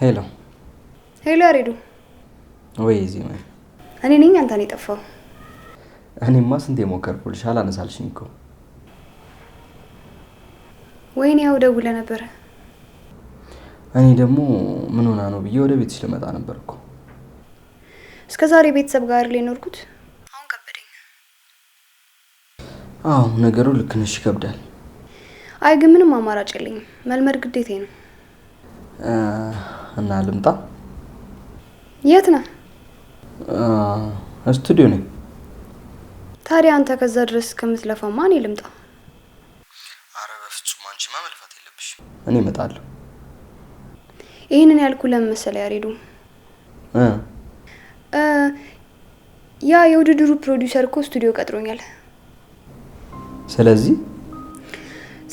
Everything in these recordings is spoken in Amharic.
ሄሎ ሄሎ ያሬዱ ወይ ዚማ እኔ ነኝ አንተ ነኝ ጠፋው እኔማ ስንቴ ሞከርኩልሽ አላነሳልሽኝ እኮ ወይኔ ያው ደውለ ነበር እኔ ደግሞ ምን ሆና ነው ብዬ ወደ ቤትሽ ልመጣ ነበር እኮ እስከዛሬ ቤተሰብ ጋር ሊኖርኩት አሁን ከበደኝ አዎ ነገሩ ልክ ነሽ ይከብዳል አይ ግን ምንም አማራጭ የለኝም መልመድ ግዴታዬ ነው እና ልምጣ የት ነህ ስቱዲዮ ነኝ ታዲያ አንተ ከዛ ድረስ ከምትለፋው ማን ይልምጣ አረ በፍጹም አንቺማ መልፋት የለብሽ እኔ እመጣለሁ ይሄንን ያልኩ ለምን መሰለ ያሬዱ ያ የውድድሩ ፕሮዲዩሰር እኮ ስቱዲዮ ቀጥሮኛል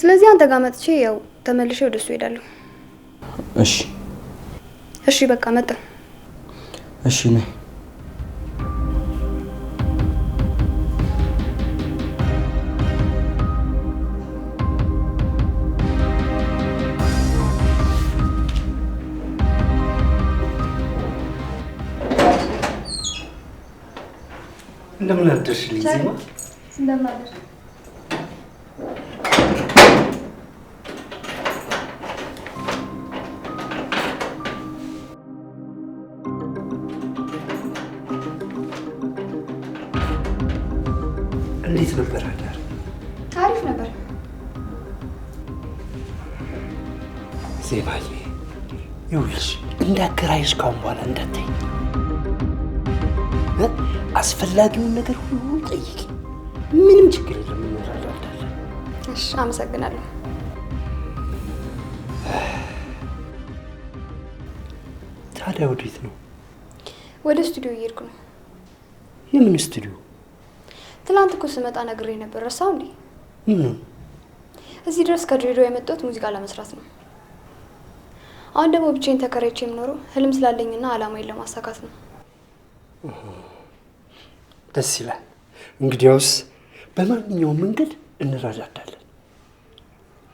ስለዚህ አንተ ጋር መጥቼ ያው ተመልሼ ወደሱ ሄዳለሁ እሺ በቃ መጣ እሺ ነኝ እንደምን አደርሽ ሊዚማ እንደምን አደርሽ እንዴት ነበር አዳር አሪፍ ነበር ዜማዬ ይኸውልሽ እንዳከራይሽ ካሁን በኋላ እንዳታይ አስፈላጊውን ነገር ሁሉ ጠይቂ ምንም ችግር የለም እንረዳዳለን እሺ አመሰግናለሁ ታዲያ ወዴት ነው ወደ ስቱዲዮ እየሄድኩ ነው የምን ስቱዲዮ ትላንት እኮ ስመጣ ነግሬ ነበር ረሳው እንዴ እዚህ ድረስ ከድሬዳዋ የመጣሁት ሙዚቃ ለመስራት ነው አሁን ደግሞ ብቻዬን ተከራይቼ የምኖረው ህልም ስላለኝና አላማዬን ለማሳካት ነው ደስ ይላል እንግዲያውስ በማንኛውም መንገድ እንረዳዳለን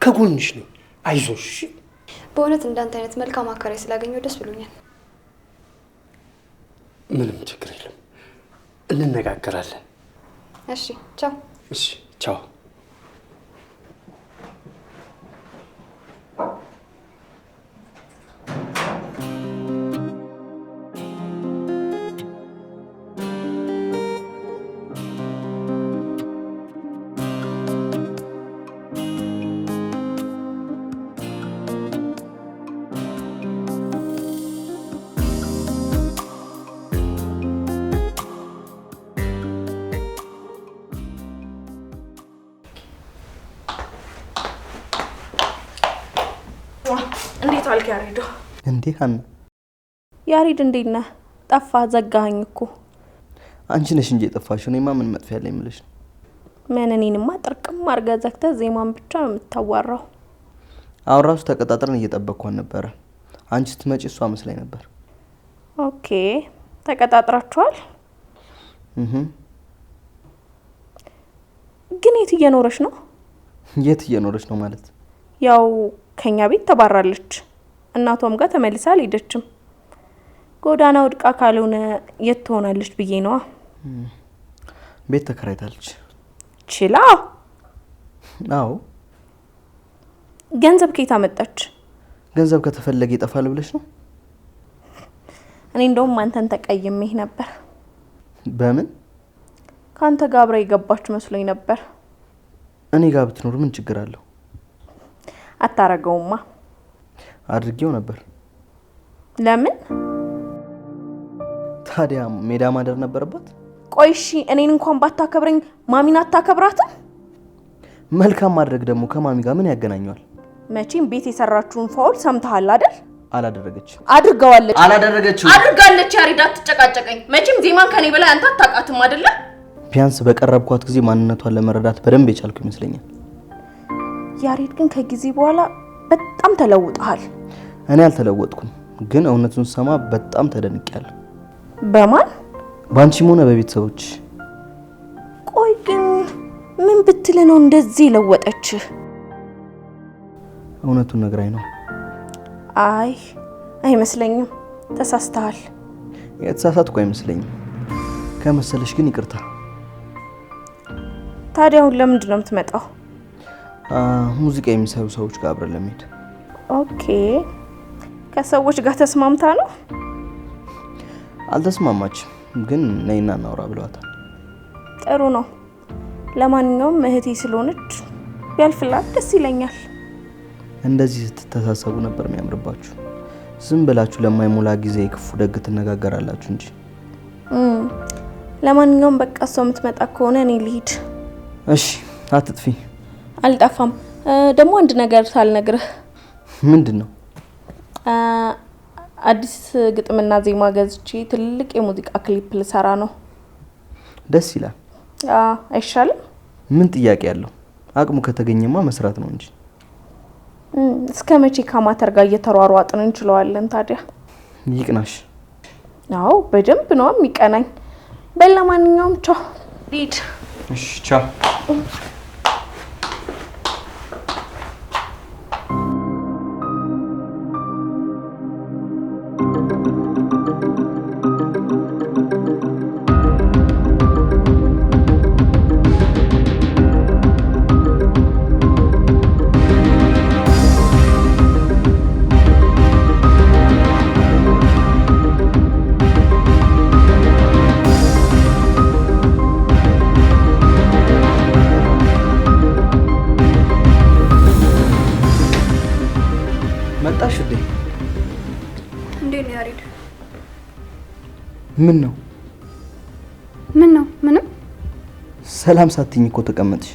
ከጎንሽ ነኝ አይዞሽ በእውነት እንዳንተ አይነት መልካም አከራይ ስላገኘው ደስ ብሎኛል ምንም ችግር የለም እንነጋገራለን እሺ ቻው እሺ ቻው እንዴት ዋልክ ያሬዶ እንዴ ሀና ያሬድ እንዴት ነህ ጠፋ ዘጋኸኝ እኮ አንቺ ነሽ እንጂ የጠፋሽው እኔማ ምን መጥፋ ያለኝ ምልሽ ምን እኔንማ ጥርቅም አድርገህ ዘግተህ ዜማን ብቻ ነው የምታዋራው አሁን ራሱ ተቀጣጥረን እየጠበቅኳን ነበረ አንቺ ስትመጪ እሷ መስላኝ ነበር ኦኬ ተቀጣጥራችኋል ግን የት እየኖረች ነው ማለት ያው ከኛ ቤት ተባራለች እናቷም ጋር ተመልሳ አልሄደችም ጎዳና ወድቃ ካልሆነ የት ትሆናለች ብዬ ነው ቤት ተከራይታለች ችላ አዎ ገንዘብ ከየት አመጣች ገንዘብ ከተፈለገ ይጠፋል ብለሽ ነው እኔ እንደውም አንተን ተቀይሜህ ነበር በምን ካንተ ጋር አብራ የገባች መስሎኝ ነበር እኔ ጋር ብትኖር ምን ችግር አለው አታረገውማ አድርጌው ነበር ለምን ታዲያ ሜዳ ማደር ነበርባት ቆይሺ እኔን እንኳን ባታከብረኝ ማሚን አታከብራትም መልካም ማድረግ ደግሞ ከማሚ ጋር ምን ያገናኛል መቼም ቤት የሰራችውን ፋውል ሰምተሃል አይደል አላደረገችም አድርጋለች ያሬድ አትጨቃጨቀኝ መቼም ዜማን ከኔ በላይ አንተ አታውቃትም አይደለ ቢያንስ በቀረብኳት ጊዜ ማንነቷን ለመረዳት በደንብ የቻልኩ ይመስለኛል ያሬድ ግን ከጊዜ በኋላ በጣም ተለውጣል እኔ አልተለወጥኩም ግን እውነቱን ሰማ በጣም ተደንቄያለሁ በማን ባንቺም ሆነ በቤተሰቦች ቆይ ግን ምን ብትል ነው እንደዚህ ለወጠች እውነቱን ነግራኝ ነው አይ አይመስለኝም። ተሳስተሃል። የተሳሳትኩ አይመስለኝም። ከመሰለሽ ግን ይቅርታ። ታዲያ አሁን ለምንድን ነው የምትመጣው? ሙዚቃ የሚሰሩ ሰዎች ጋር አብረን ለመሄድ። ኦኬ። ከሰዎች ጋር ተስማምታ ነው? አልተስማማችም፣ ግን ነይና እናውራ ብለዋታል። ጥሩ ነው። ለማንኛውም እህቴ ስለሆነች ቢያልፍላት ደስ ይለኛል። እንደዚህ ስትተሳሰቡ ነበር የሚያምርባችሁ። ዝም ብላችሁ ለማይሞላ ጊዜ ክፉ ደግ ትነጋገራላችሁ እንጂ። ለማንኛውም በቃ ሰው የምትመጣ ከሆነ እኔ ልሂድ። እሺ፣ አትጥፊ። አልጠፋም። ደግሞ አንድ ነገር ሳልነግርህ። ምንድነው? አዲስ ግጥምና ዜማ ገዝቼ ትልቅ የሙዚቃ ክሊፕ ልሰራ ነው። ደስ ይላል። አይሻልም? ምን ጥያቄ ያለው? አቅሙ ከተገኘማ መስራት ነው እንጂ። እስከ መቼ ከማተር ጋር እየተሯሯጥን እንችለዋለን ታዲያ? ይቅናሽ። አዎ በደንብ ነው የሚቀናኝ። በል ለማንኛውም ቻው። ሊድ። እሺ ቻው። መጣሽ እንዴ? እንዴ ነው ያሬድ? ምን ነው? ምን ነው? ምንም። ሰላም ሳትኝ እኮ ተቀመጥሽ።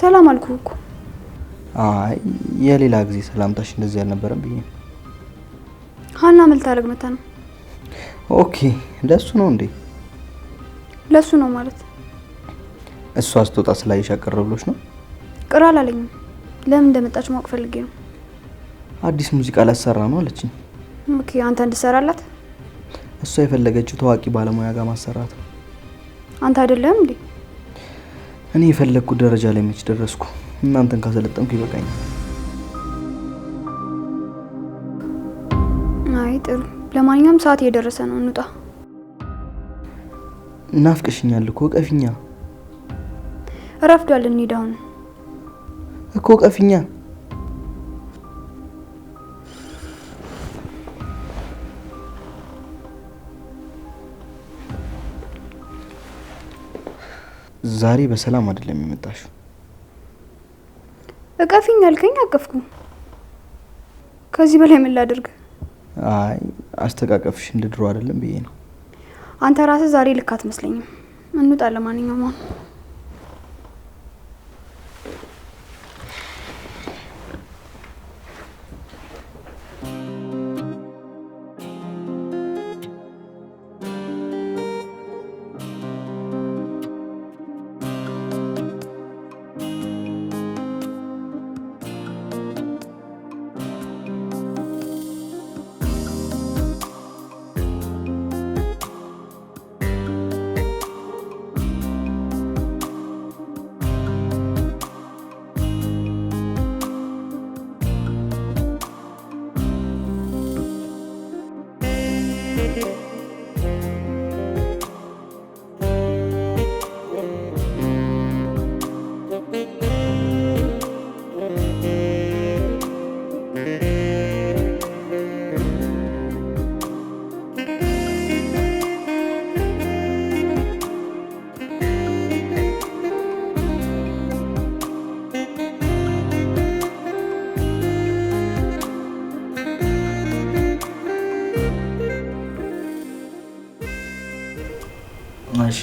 ሰላም አልኩ እኮ። አይ የሌላ ጊዜ ሰላምታሽ እንደዚህ አልነበረም ብዬ። ሀና መልታረግ መታ ነው። ኦኬ፣ ለሱ ነው እንዴ? ለሱ ነው ማለት? እሷ አስተውጣ ስላይሽ አቀረብሎሽ ነው? ቅር አላለኝም። ለምን እንደመጣች ማወቅ ፈልጌ ነው። አዲስ ሙዚቃ ላሰራ ነው አለችኝ። ኦኬ፣ አንተ እንድሰራላት? እሷ የፈለገችው ታዋቂ ባለሙያ ጋር ማሰራት ነው። አንተ አይደለም እንዴ? እኔ የፈለግኩት ደረጃ ላይ መች ደረስኩ? እናንተን ካሰለጠንኩ ይበቃኛል። አይ ጥሩ። ለማንኛውም ሰዓት እየደረሰ ነው፣ እንውጣ። ናፍቀሽኛል እኮ ቀፊኛ። ረፍዷል፣ እንሂድ አሁን እኮ ቀፊኛ። ዛሬ በሰላም አይደለም የመጣሽው። እቀፊኝ አልከኝ፣ አቀፍኩ። ከዚህ በላይ ምን ላድርግ? አይ አስተቃቀፍሽ እንደ ድሮ አይደለም ብዬ ነው። አንተ ራስህ ዛሬ ልክ አትመስለኝም። እንውጣ ለማንኛውም አሁን። እሺ፣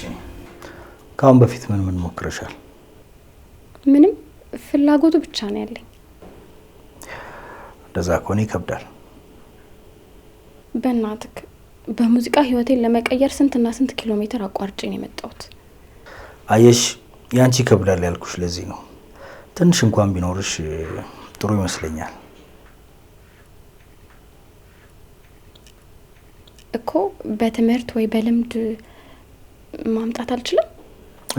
ካሁን በፊት ምን ሞክረሻል? ምንም፣ ፍላጎቱ ብቻ ነው ያለኝ። እንደዛ ከሆነ ይከብዳል። በእናትክ በሙዚቃ ህይወቴን ለመቀየር ስንትና ስንት ኪሎ ሜትር አቋርጬ ነው የመጣሁት። አየሽ፣ ያንቺ ይከብዳል ያልኩሽ ለዚህ ነው። ትንሽ እንኳን ቢኖርሽ ጥሩ ይመስለኛል እኮ። በትምህርት ወይ በልምድ ማምጣት አልችልም?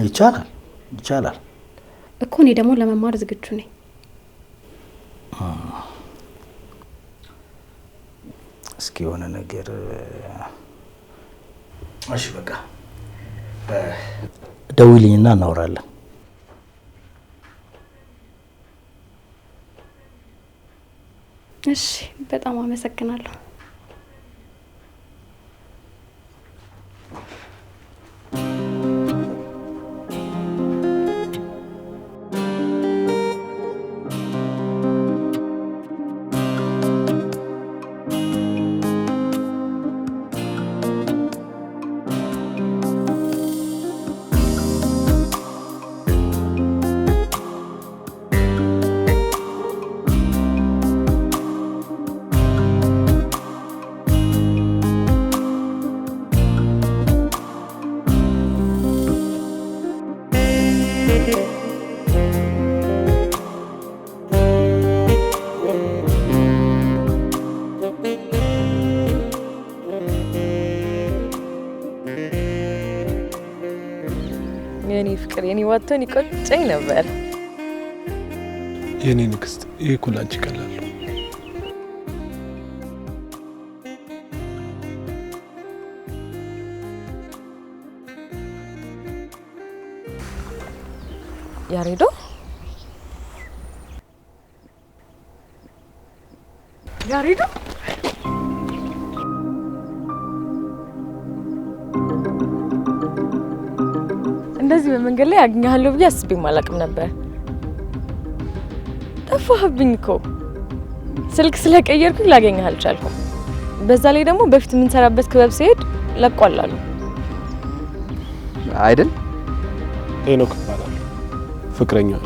ይቻላል ይቻላል እኮ። እኔ ደግሞ ለመማር ዝግጁ ነኝ። እስኪ የሆነ ነገር እሺ በቃ ደውልኝና እናወራለን። እሺ በጣም አመሰግናለሁ። የኔ ፍቅር የኔ ዋቶን ይቆጨኝ ነበር። የኔ ንግስት ይሄ ኩላንቺ ቀላል ነው። ያሬዶ ያሬዶ እንደዚህ በመንገድ ላይ አግኛለሁ ብዬ አስቤም አላውቅም ነበር። ጠፋህብኝ እኮ ስልክ ስለቀየርኩኝ ላገኝህ አልቻልኩም። በዛ ላይ ደግሞ በፊት የምንሰራበት ክበብ ሲሄድ ለቋላሉ አይደል? ሄኖክ ይባላል ፍቅረኛው።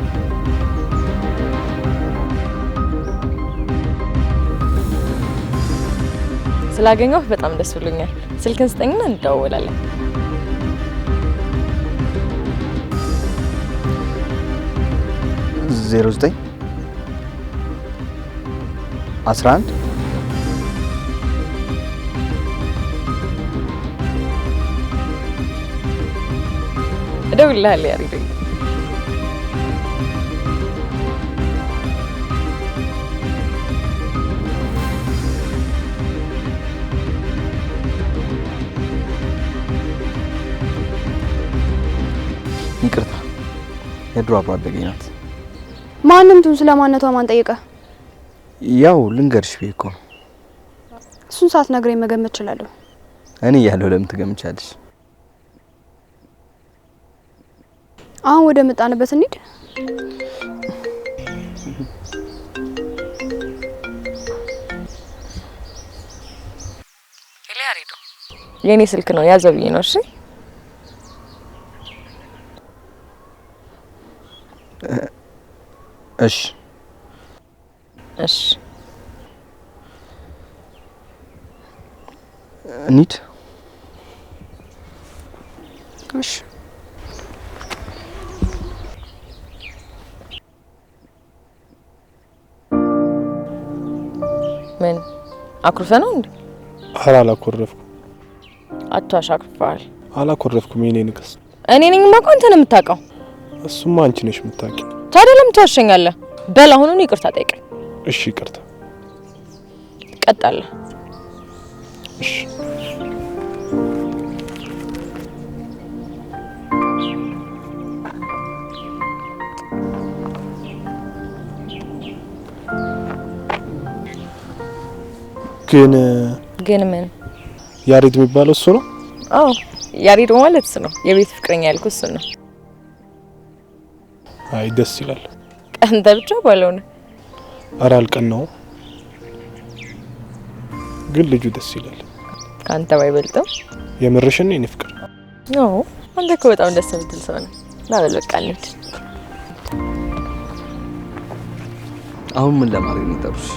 ስላገኘሁ በጣም ደስ ብሎኛል። ስልክን ስጠኝና እንደዋወላለን። ዜሮ 9 11 እደውልልሃለሁ ያሬዶ። ይቅርታ የድሮ አብሮ አደገኝ ናት። ማንም ቱን ስለማንነቷ ማን ጠየቀ? ያው ልንገርሽ ብዬ እኮ ነው። እሱን ሳትነግረኝ መገመት እችላለሁ። እኔ እያለሁ ለምን ትገምቻለሽ? አሁን ወደ መጣንበት እንሂድ። ያሬዶ የኔ ስልክ ነው ያዘው ብዬ ነው። እሺ እሺ እሺ እንሂድ። እሺ ምን አኩርፈ ነው እንዴ? አላኮረፍኩም። አቷሽ አኩርፈሃል። አላኮረፍኩም የኔ ንግስት። እኔ ነኝ የማውቀው፣ አንተ ነው የምታውቀው። እሱማ አንቺ ነሽ የምታውቂው። ታዲያ ለምን ትዋሸኛለህ? በል አሁኑን ይቅርታ ጠይቀኝ። እሺ ይቅርታ። ትቀጣለህ። እሺ ግን ምን ያሬድ የሚባለው እሱ ነው? አዎ ያሬድ ማለት እሱ ነው። የቤት ፍቅረኛ ያልኩት እሱ ነው። አይ ደስ ይላል። ቀንተ ብቻ ባለው ነው። ኧረ አልቀናውም፣ ግን ልጁ ደስ ይላል። ካንተ ባይበልጥም የምርሽን ነው የኔ ፍቅር? አዎ አንተ እኮ በጣም ደስ የምትል ሰው ነህ። ና በል በቃ እንሂድ። አሁን ምን ለማድረግ ነው የጠሩሽ?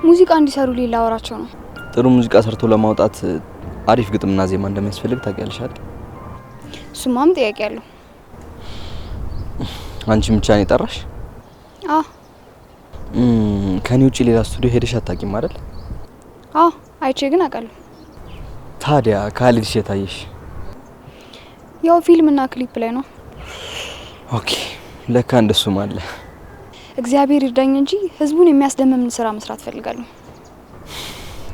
ሙዚቃ እንዲሰሩ ላወራቸው ነው። ጥሩ ሙዚቃ ሰርቶ ለማውጣት አሪፍ ግጥምና ዜማ እንደሚያስፈልግ ታውቂያለሽ አይደል? እሱማም ጥያቄ አለው። አንቺ ብቻ ነው የጠራሽ? አዎ። ከኔ ውጪ ሌላ ስቱዲዮ ሄደሽ አታውቂም አይደል? አዎ አይቼ ግን አውቃለሁ። ታዲያ ካልሄድሽ የታየሽ? ያው ፊልምና ክሊፕ ላይ ነው። ኦኬ ለካ እንደሱም አለ። እግዚአብሔር ይርዳኝ እንጂ ህዝቡን የሚያስደምም ስራ መስራት ፈልጋለሁ።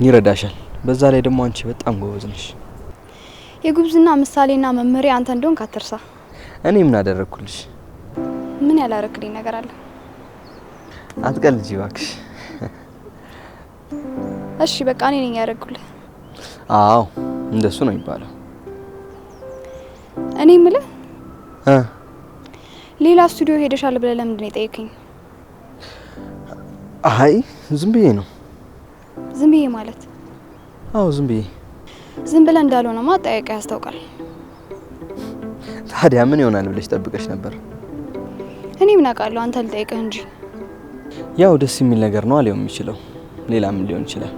ይረዳሻል። በዛ ላይ ደግሞ አንቺ በጣም ጎበዝ ነሽ። የጉብዝና ምሳሌና መመሪያ አንተ እንደሆንክ አትርሳ። እኔ ምን አደረኩልሽ? ምን ያላረክልኝ ነገር አለ? አትቀልጂ እባክሽ። እሺ በቃ እኔ ነኝ ያደረኩልህ። አዎ እንደሱ ነው የሚባለው። እኔ ምልህ ሌላ ስቱዲዮ ሄደሻል ብለህ ለምንድን ነው የጠየከኝ? አይ ዝም ብዬ ነው። ዝም ብዬ ማለት? አዎ ዝም ብዬ። ዝም ብለህ እንዳልሆነማ ጠያቄ ያስታውቃል። ታዲያ ምን ይሆናል ብለሽ ጠብቀሽ ነበር? እኔ ምን አውቃለሁ፣ አንተ ልጠይቅህ እንጂ። ያው ደስ የሚል ነገር ነው ሊሆን የሚችለው፣ ሌላ ምን ሊሆን ይችላል?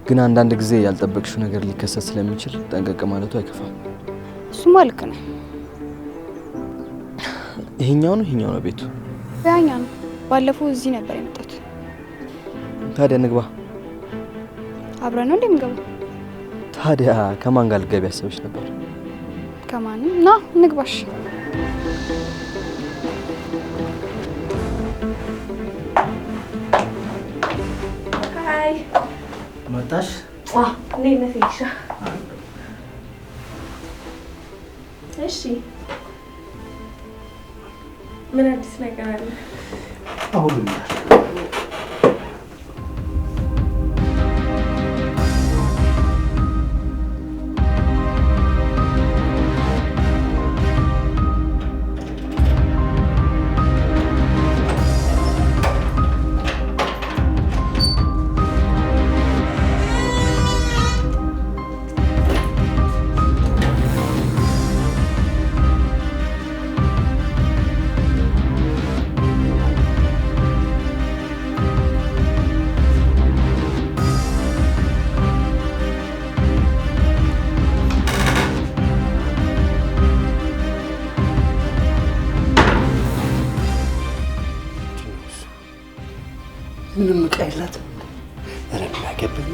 ግን አንዳንድ ጊዜ ያልጠበቅሽው ነገር ሊከሰት ስለሚችል ጠንቀቅ ማለቱ አይከፋም። እሱማ ልክ ነው። ይሄኛው ነው ቤቱ? ያኛ ነው። ባለፈው እዚህ ነበር የመጣሁት። ታዲያ ንግባ። አብረን ነው እንደምንገባው? ታዲያ ከማን ጋር ልትገቢ ያሰብሽ ነበር? ከማንም ና ንግባሽ። ሃይ መጣሽ? እንዴት ነህ ፊክሻ? እሺ ምን አዲስ ነገር አለ? አሁን ምንም ዕቃ የላትም። ኧረ ምን አገባኝ።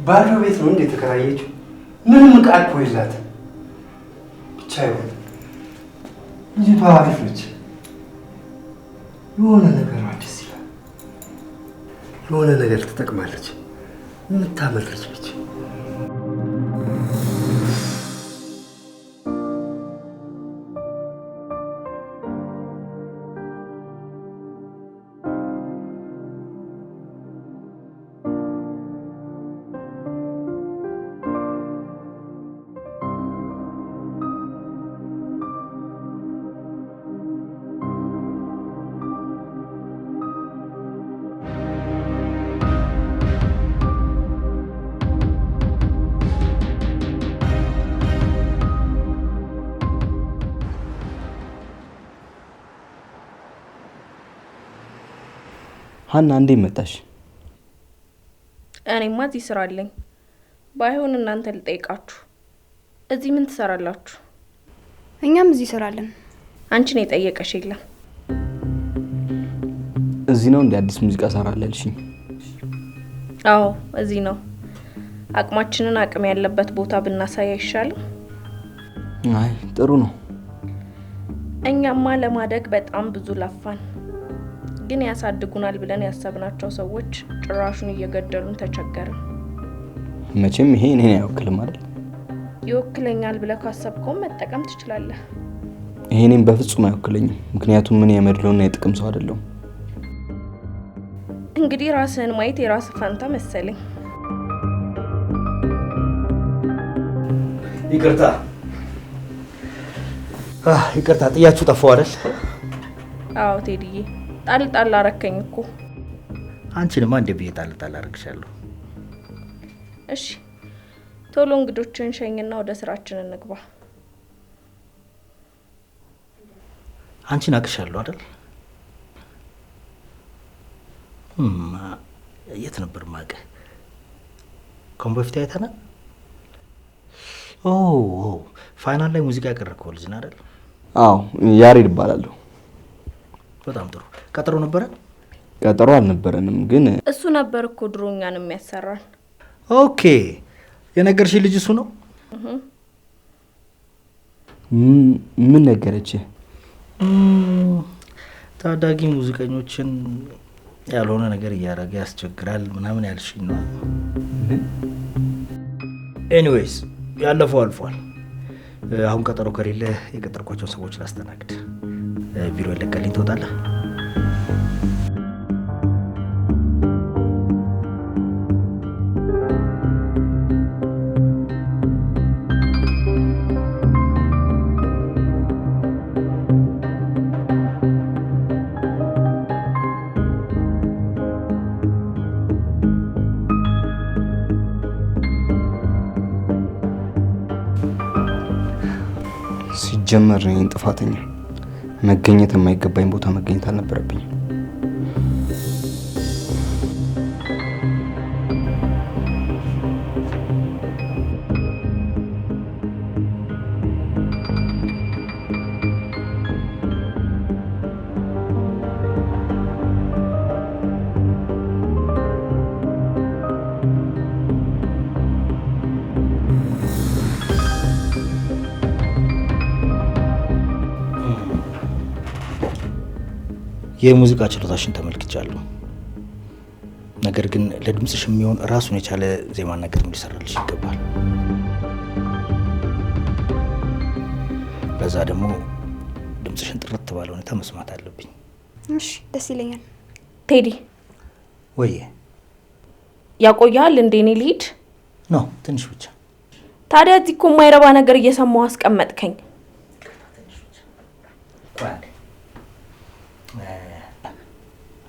ባዶ ቤት ነው እንዴ ተከራየችው? ምንም ዕቃ እኮ የላትም። ብቻ ይሁን ልጅቷ አሪፍ ነች። የሆነ ነገር አዲስ የሆነ ነገር ትጠቅማለች። የምታምር ልጅ ነች። ሀና እንዴት መጣሽ? እኔማ እዚህ ስራ አለኝ። ባይሆን እናንተ ልጠይቃችሁ፣ እዚህ ምን ትሰራላችሁ? እኛም እዚህ ስራ አለን። አንቺን የጠየቀሽ የለም። እዚህ ነው እንደ አዲስ ሙዚቃ ሰራለልሽኝ? አዎ እዚህ ነው። አቅማችንን አቅም ያለበት ቦታ ብናሳይ አይሻልም? አይ ጥሩ ነው። እኛማ ለማደግ በጣም ብዙ ለፋን። ግን ያሳድጉናል ብለን ያሰብናቸው ሰዎች ጭራሹን እየገደሉን ተቸገርን። መቼም ይሄ እኔን አይወክልም አይደል? ይወክለኛል ብለህ ካሰብከው መጠቀም ትችላለህ። ይሄ እኔን በፍጹም አይወክለኝም። ምክንያቱም ምን የመድሎና የጥቅም ሰው አይደለሁም። እንግዲህ ራስህን ማየት የራስህ ፋንታ መሰለኝ። ይቅርታ ጥያችሁ ጠፋው አይደል? አዎ ቴዲዬ፣ ጣል ጣል አረከኝ እኮ። አንቺንማ እንደ ብዬ ጣል ጣል አረግሻለሁ። እሺ ቶሎ እንግዶችን ሸኝና ወደ ስራችን እንግባ። አንቺን አቅሻለሁ አይደል? የት ነበር ማቀ? ከአሁን በፊት አይተናል። ኦ ፋይናል ላይ ሙዚቃ ያቀረብከው ልጅ ነህ አይደል? አዎ ያሬድ እባላለሁ። በጣም ጥሩ። ቀጠሮ ነበረ? ቀጠሮ አልነበረንም ግን እሱ ነበር እኮ ድሮኛን የሚያሰራል። ኦኬ የነገርሽ ልጅ እሱ ነው? ምን ነገረች? ታዳጊ ሙዚቀኞችን ያልሆነ ነገር እያደረገ ያስቸግራል ምናምን ያልሽኝ ነው። ኤኒዌይስ ያለፈው አልፏል። አሁን ቀጠሮ ከሌለ የቀጠርኳቸውን ሰዎች ላስተናግድ። ቢሮ ይለቀልኝ ትወጣለህ? ሲጀመር እኔን ጥፋተኛ መገኘት የማይገባኝ ቦታ መገኘት አልነበረብኝም። የሙዚቃ ችሎታሽን ተመልክቻለሁ። ነገር ግን ለድምጽሽ የሚሆን ራሱን የቻለ ዜማና ግጥም ሊሰራልሽ ይገባል። ለዛ ደግሞ ድምጽሽን ጥርት ባለ ሁኔታ መስማት አለብኝ። እሺ ደስ ይለኛል። ቴዲ ወይ ያቆያል እንዴ? እኔ ልሂድ ነው ትንሽ ብቻ። ታዲያ እዚህ እኮ የማይረባ ነገር እየሰማሁ አስቀመጥከኝ።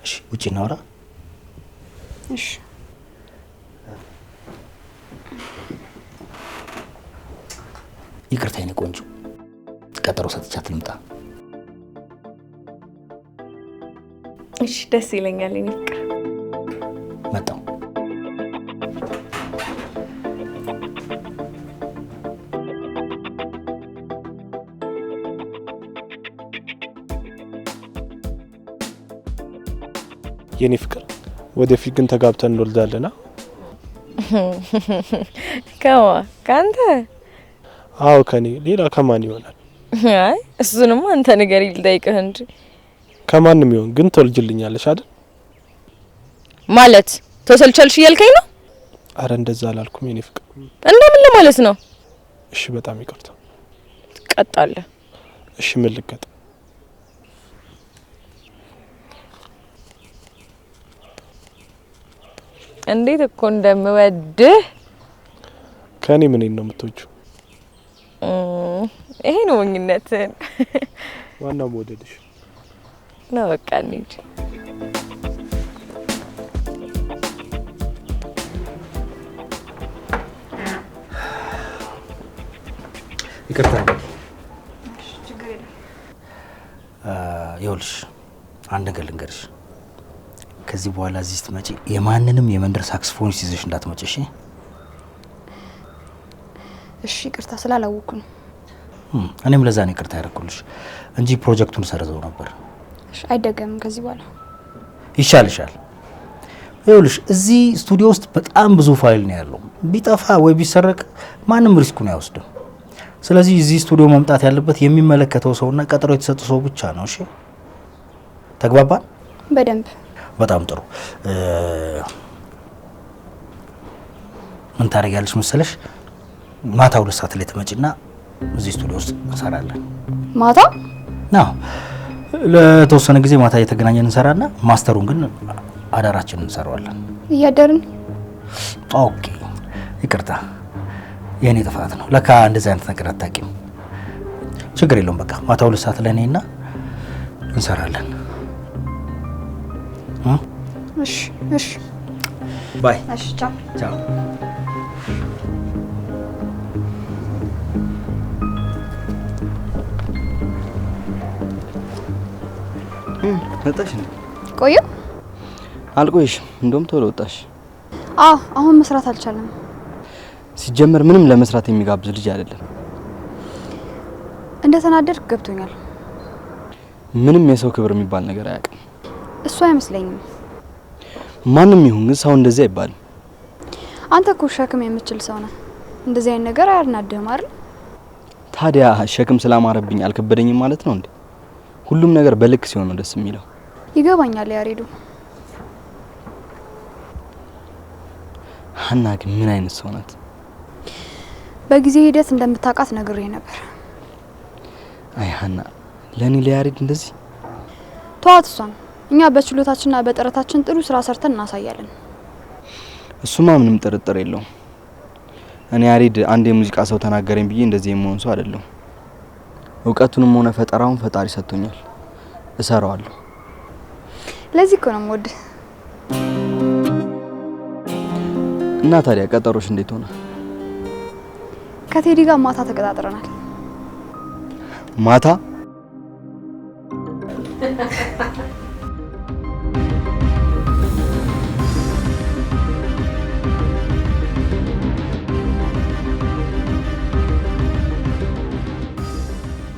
እሺ ውጪ እናውራ። እሺ ይቅርታ የኔ ቆንጆ፣ ቀጠሮ ሰጥቻት ልምጣ። እሺ ደስ ይለኛል። እኔ ፍቅር መጣሁ። የኔ ፍቅር ወደፊት ግን ተጋብተን እንወልዳለና? ከማ ካንተ? አዎ ከኔ ሌላ ከማን ይሆናል? አይ እሱንም አንተ ነገር ይልጠይቅህ እንጂ ከማንም ይሆን ግን ትወልጅልኛለሽ አይደል? ማለት ተሰልቻልሽ እያልከኝ ነው? አረ እንደዛ አላልኩም የኔ ፍቅር። እንደምን ለማለት ነው? እሺ በጣም ይቅርታ። ትቀጣለህ። እሺ ምን ልቀጥ? እንዴት እኮ እንደምወድህ። ከኔ ምን ነው የምትወጂው? ይሄ ነው ሞኝነትህን። ዋናው መውደድሽ ነው። በቃ እንሂድ። ይቅርታ። እሺ ችግር የለም። ይኸውልሽ አንድ ነገር ልንገርሽ። ከዚህ በኋላ እዚህ ስትመጪ የማንንም የመንደር ሳክስፎኒስት ይዘሽ እንዳትመጪ እሺ? እሺ ይቅርታ ስላላወኩ ነው። እኔም ለዛ ነው ይቅርታ ያደረኩልሽ እንጂ ፕሮጀክቱን ሰርዘው ነበር። እሺ አይደገምም ከዚህ በኋላ። ይሻልሻል። ይኸውልሽ እዚህ ስቱዲዮ ውስጥ በጣም ብዙ ፋይል ነው ያለው። ቢጠፋ ወይ ቢሰረቅ ማንም ሪስኩን አይወስድም። ስለዚህ እዚህ ስቱዲዮ መምጣት ያለበት የሚመለከተው ሰውና ቀጠሮ የተሰጠ ሰው ብቻ ነው። እሺ ተግባባን? በደንብ። በጣም ጥሩ። ምን ታደርጊያለሽ መሰለሽ? ማታ 2 ሰዓት ላይ ትመጪና እዚህ ስቱዲዮ ውስጥ እንሰራለን። ማታ? አዎ ለተወሰነ ጊዜ ማታ እየተገናኘን እንሰራና ማስተሩን ግን አዳራችንን እንሰራዋለን። እያደርን? ኦኬ ይቅርታ፣ የኔ ጥፋት ነው። ለካ እንደዚህ አይነት ነገር አታውቂም። ችግር የለውም። በቃ ማታ 2 ሰዓት ላይ ነይና እንሰራለን። እሺ እሺ ባይ። እሺ ቻው ቻው። መጣሽ እንዴ? ቆዩ? አልቆይሽም፣ እንደውም ቶሎ ወጣሽ። አዎ አሁን መስራት አልቻለም። ሲጀመር ምንም ለመስራት የሚጋብዝ ልጅ አይደለም። እንደተናደድክ ገብቶኛል። ምንም የሰው ክብር የሚባል ነገር አያውቅም። እሱ አይመስለኝም። ማንም ይሁን ግን ሰው እንደዚህ አይባልም። አንተ እኮ ሸክም የምትችል ሰው ነህ። እንደዚህ አይነት ነገር አያናድህም አይደል? ታዲያ ሸክም ስላማረብኝ አልከበደኝም ማለት ነው እንዴ? ሁሉም ነገር በልክ ሲሆን ነው ደስ የሚለው። ይገባኛል ያሬዱ። ሀና ግን ምን አይነት ሰው ናት? በጊዜ ሂደት እንደምታውቃት ነግሬ ነበር። አይ ሀና፣ ለኔ ለያሬድ እንደዚህ ተዋት እሷን። እኛ በችሎታችንና በጥረታችን ጥሩ ስራ ሰርተን እናሳያለን። እሱማ ምንም ጥርጥር የለውም። እኔ ያሬድ አንድ የሙዚቃ ሰው ተናገረኝ ብዬ እንደዚህ የምሆን ሰው አይደለም። እውቀቱንም ሆነ ፈጠራውን ፈጣሪ ሰጥቶኛል፣ እሰራዋለሁ። ለዚህ እኮ ነው የምወድህ። እና ታዲያ ቀጠሮሽ እንዴት ሆነ? ከቴዲ ጋር ማታ ተቀጣጥረናል። ማታ?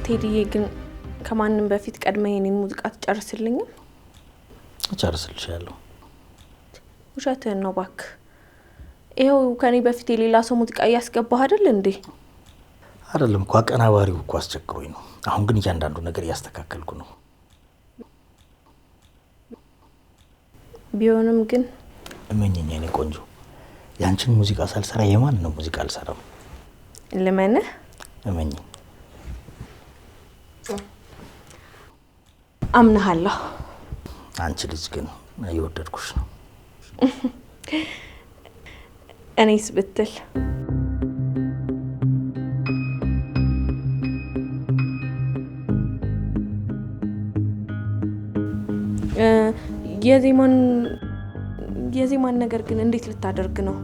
ቴዲዬ ግን ከማንም በፊት ቀድመ የኔን ሙዚቃ ትጨርስልኝም? እጨርስልሻለሁ። ውሸትህን ነው እባክህ። ይኸው ከኔ በፊት የሌላ ሰው ሙዚቃ እያስገባህ አይደል እንዴ? አይደለም እኮ አቀናባሪው እኮ አስቸግሮኝ ነው። አሁን ግን እያንዳንዱ ነገር እያስተካከልኩ ነው። ቢሆንም ግን እመኝኝ የኔ ቆንጆ፣ ያንቺን ሙዚቃ ሳልሰራ የማንንም ሙዚቃ አልሰራም። ልመንህ? እመኝኝ። አምናለሁ። አንቺ ልጅ ግን እየወደድኩሽ ነው። እኔስ ብትል የዜማን ነገር ግን እንዴት ልታደርግ ነው?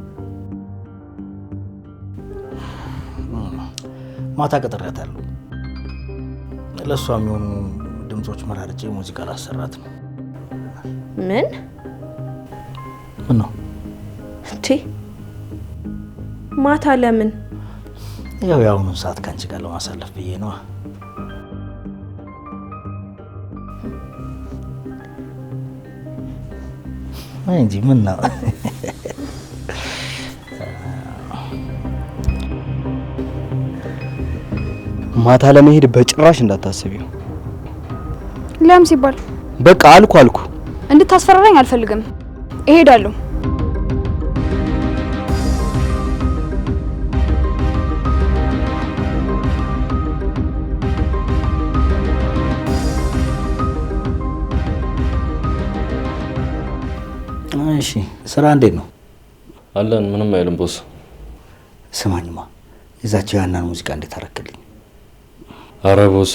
ማታ ቀጥሬያታለሁ። ለሷ የሚሆኑ ድምጾች መራርጬ ሙዚቃ ላሰራት ነው። ምን ነው እንዴ? ማታ ለምን? ያው የአሁኑን ሰዓት ካንቺ ጋር ለማሳለፍ ብዬ ነው። እንጂ ምን ነው? ማታ ለመሄድ በጭራሽ እንዳታስቢው። ለምን ሲባል? በቃ አልኩ። እንድታስፈራራኝ አልፈልግም። እሄዳለሁ። እሺ፣ ስራ እንዴት ነው? አለን። ምንም አይልም ቦስ። ስማኝማ፣ የዛቸው ያናን ሙዚቃ እንዴት አረክልኝ? አረ ቦስ፣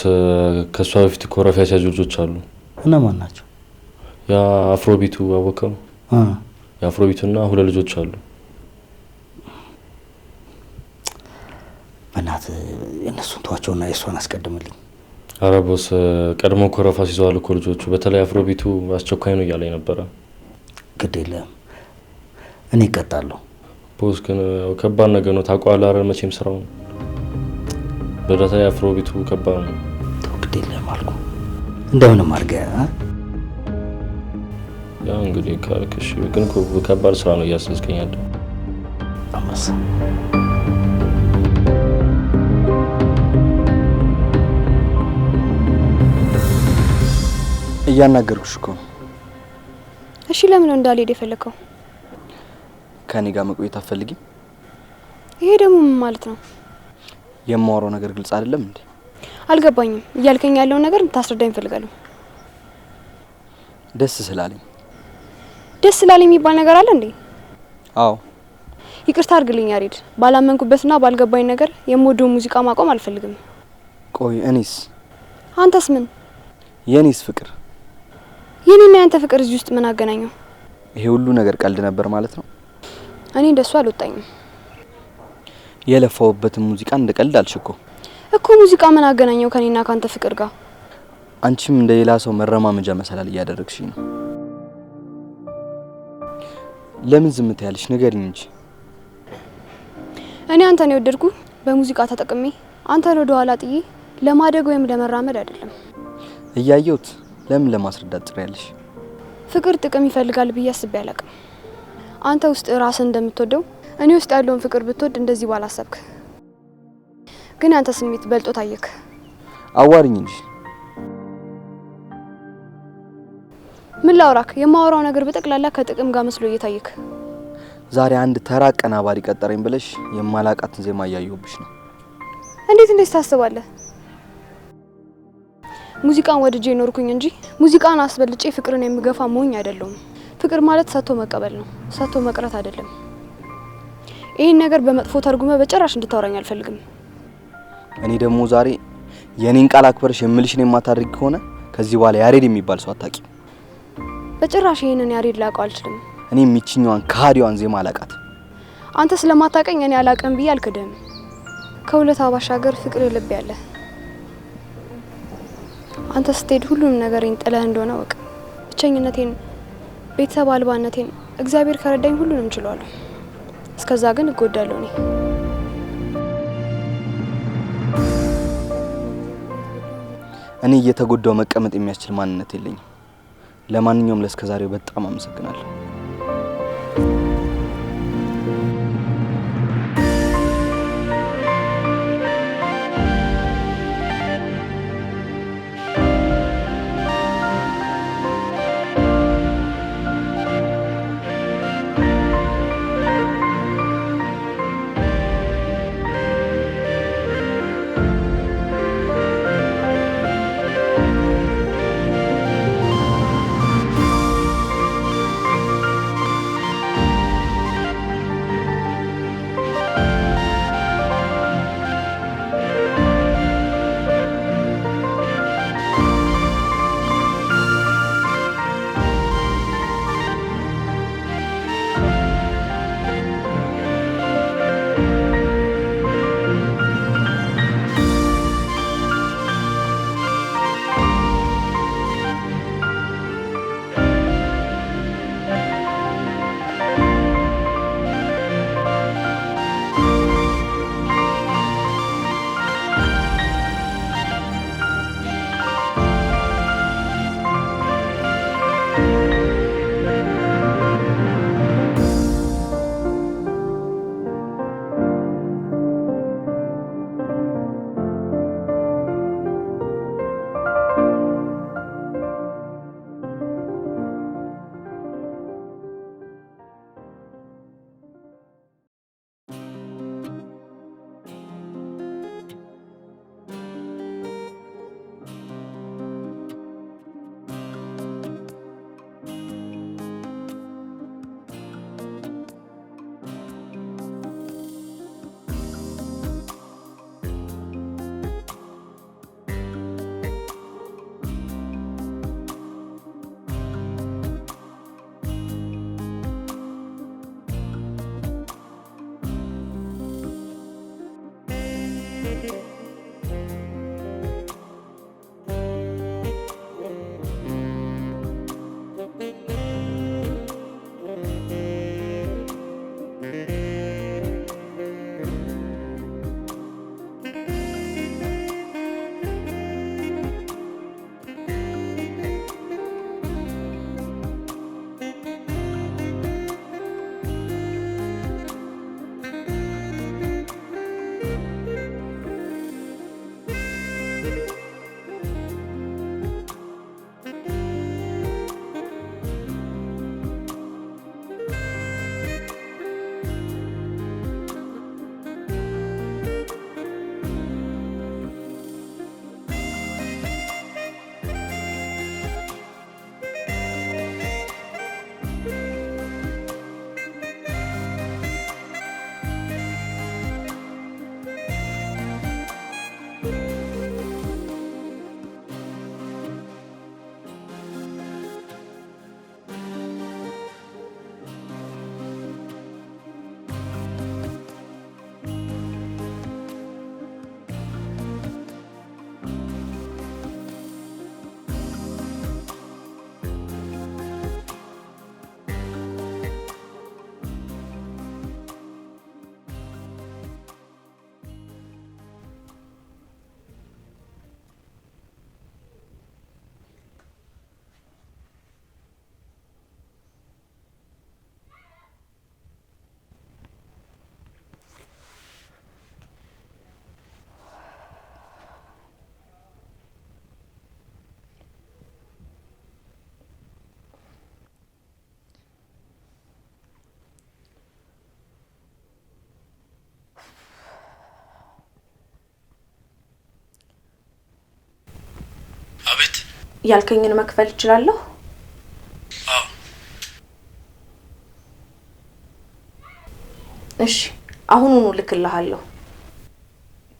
ከሷ በፊት ኮረፊያ ሲያዙ ልጆች አሉ። እነማን ናቸው? ያ አፍሮቢቱ አወቀው? የአፍሮቢቱና ሁለት ልጆች አሉ። በእናት እነሱን ተዋቸውና የእሷን አስቀድምልኝ። አረ ቦስ፣ ቀድሞ ኮረፋ ሲዘዋል እኮ ልጆቹ። በተለይ አፍሮቢቱ አስቸኳይ ነው እያለኝ ነበረ። ግድ የለም እኔ እቀጣለሁ። ቦስ ግን ከባድ ነገር ነው ታውቀዋለህ አይደል? መቼም ስራው በተለይ አፍሮቢቱ ከባድ ነው። ግድ የለም አልኩ። እንደምንም አድርገህ ያ እንግዲህ ካልክሽ፣ ግን ከባድ ስራ ነው እያስለዝከኝ ያለው። አመሳ እያናገርኩሽ እኮ ነው። እሺ ለምን እንዳልሄድ የፈለከው? ከኔ ጋር መቆየት አትፈልጊም? ይሄ ደግሞ ምን ማለት ነው? የማወራው ነገር ግልጽ አይደለም እንዴ? አልገባኝም። እያልከኝ ያለውን ነገር እንድታስረዳኝ እፈልጋለሁ። ደስ ስላለኝ። ደስ ስላለኝ የሚባል ነገር አለ እንዴ? አዎ። ይቅርታ አድርግልኝ ያሬድ። ባላመንኩበትና ባልገባኝ ነገር የምወደው ሙዚቃ ማቆም አልፈልግም። ቆይ እኔስ? አንተስ ምን? የኔስ ፍቅር? የኔና ያንተ ፍቅር እዚህ ውስጥ ምን አገናኘው? ይሄ ሁሉ ነገር ቀልድ ነበር ማለት ነው? እኔ እንደሱ አልወጣኝም። የለፋውበትን ሙዚቃ እንደ ቀልድ አልሽኮ እኮ። ሙዚቃ ምን አገናኘው ከኔና ካንተ ፍቅር ጋር? አንቺም እንደ ሌላ ሰው መረማመጃ መሰላል እያደረግሽ ነው። ለምን ዝም ትያለሽ? ንገሪኝ እንጂ። እኔ አንተን የወደድኩ በሙዚቃ ተጠቅሜ አንተን ወደ ኋላ ጥዬ ለማደግ ወይም ለመራመድ አይደለም። እያየሁት ለምን ለማስረዳት ጥሪያለሽ? ፍቅር ጥቅም ይፈልጋል ብዬ አስቤ አላቅም። አንተ ውስጥ ራስን እንደምትወደው እኔ ውስጥ ያለውን ፍቅር ብትወድ እንደዚህ ባላሰብክ። ግን አንተ ስሜት በልጦ ታየክ። አዋሪኝ እንጂ ምን ላውራክ? የማወራው ነገር በጠቅላላ ከጥቅም ጋር መስሎ እየታየክ። ዛሬ አንድ ተራ አቀናባሪ ቀጠረኝ ብለሽ የማላቃትን ዜማ እያየሁብሽ ነው። እንዴት ታስባለህ? ሙዚቃን ወድጄ ኖርኩኝ እንጂ ሙዚቃን አስበልጬ ፍቅርን የምገፋ ሞኝ አይደለሁም። ፍቅር ማለት ሰጥቶ መቀበል ነው፣ ሰጥቶ መቅረት አይደለም። ይሄን ነገር በመጥፎ ተርጉመ በጭራሽ እንድታወራኝ አልፈልግም። እኔ ደግሞ ዛሬ የኔን ቃል አክብረሽ የምልሽን የማታደርጊ ከሆነ ከዚህ በኋላ ያሬድ የሚባል ሰው አታቂ። በጭራሽ ይሄንን ያሬድ ላውቀው አልችልም። እኔ የሚችኛዋን ከሃዲዋን ዜማ አላቃት። አንተ ስለማታቀኝ እኔ አላቀም ብዬ አልክድም። ከሁለት ባሻገር ፍቅር ልብ ያለ አንተ ስትሄድ ሁሉንም ነገሬን ጥለህ እንደሆነ ወቅ። ብቸኝነቴን፣ ቤተሰብ አልባነቴን እግዚአብሔር ከረዳኝ ሁሉንም ችሏለሁ። እስከዛ ግን እጎዳለሁ። እኔ እየተጎዳው መቀመጥ የሚያስችል ማንነት የለኝም። ለማንኛውም ለእስከዛሬው በጣም አመሰግናለሁ። ያልከኝን መክፈል እችላለሁ? አዎ። እሺ አሁኑኑ ልክልሃለሁ።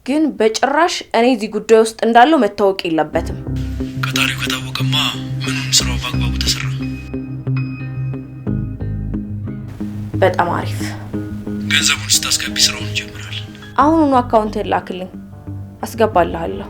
ግን በጭራሽ እኔ እዚህ ጉዳይ ውስጥ እንዳለው መታወቅ የለበትም። ቀጣሪው ከታወቀማ ምንም ስራው በአግባቡ ተሰራ። በጣም አሪፍ። ገንዘቡን ስታስገቢ ስራውን እንጀምራለን። አሁኑኑ አካውንት ላክልኝ፣ አስገባልሃለሁ።